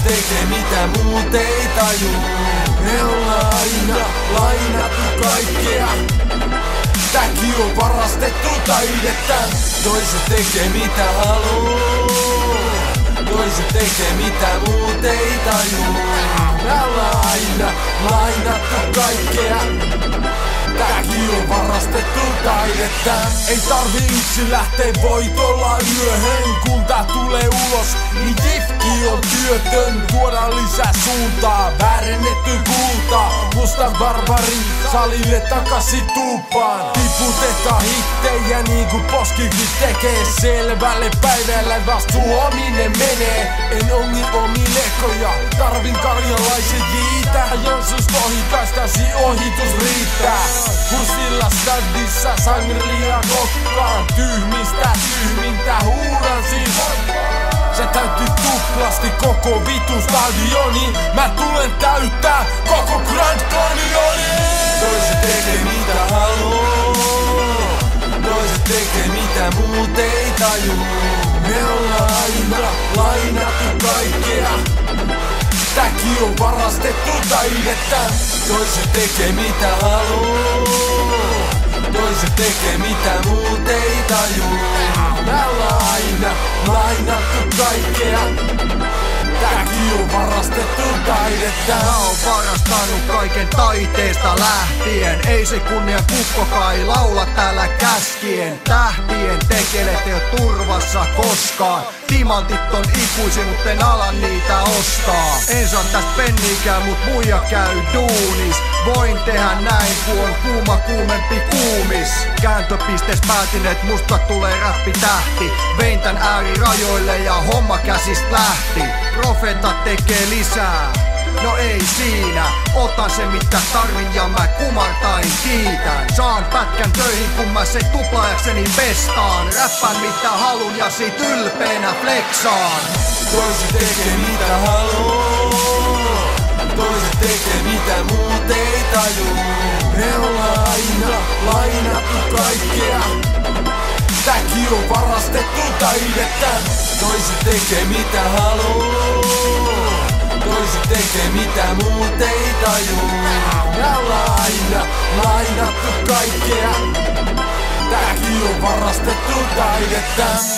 tekee mitä muut ei taju. Me ollaan aina lainattu kaikkea. Tämäkin on varastettu taidetta. Toiset tekee mitä haluu. Toiset tekee mitä muut ei taju. Me ollaan aina lainattu kaikkea. Tääkin on varastettu taidetta. Ei tarvi yksin lähtee voitolla yöhön. Kun tää tulee ulos, niin jifki on työtön. Tuoda lisää suuntaa, väärennetty kultaa. Musta barbari salille takaisin tuupaan. Tiputetaan hittejä niinku poskikin tekee. Selvälle päivälle vastuuaminen menee. En ongi omi lekoja, tarvin karjalaisen jiitä. Joensuusta ohikaistasi ohitus riittää. Kurssilla stadissa sangria kokkaan. Tyhmintä huudan siis. Se täytti tuplasti koko vitun stadioni. Mä tulen täyttää koko Grand Canyoni. Toiset tekee mitä haluu. Toiset tekee mitä muut ei taju. Me ollaan aina lainattu kaikkea. Tääkin on varastettu taidetta. Toiset tekee mitä haluu. Toiset tekee mitä muut ei taju. Me ollaan aina lainattu kaikkea. Tääkin on varastettu taidetta. Mä oon varastanut kaiken taiteesta lähtien. Ei se kunnia kukkokai laula täällä käskien. Tähtien tekelet ei oo turvassa koskaan. Timantit on ikuisia, mut en ala niitä ostaa. En saa tästä penniikään, mut muija käy duunis. Voin tehdä näin, kun on kuuma kuumempi kuumis. Kääntöpistees päätin, et musta tulee räppitähti. Vein tän äärirajoille ja homma käsistä lähti. Profeetat tekee lisää. No ei siinä, otan se mitä tarvin ja mä kumartain kiitän. Saan pätkän töihin kun mä se tuplaajakseni pestaan. Räppään mitä halun ja sit ylpeänä flexaan. Toiset tekee mitä haluu. Toiset tekee mitä muut ei taju. Me ollaan aina lainattu kaikkea. Tääkin on varastettu taidetta. Toiset tekee mitä haluu. Toiset tekee mitä muut ei taju. Me ollaan aina lainattu kaikkea. Tääkin on varastettu taidetta.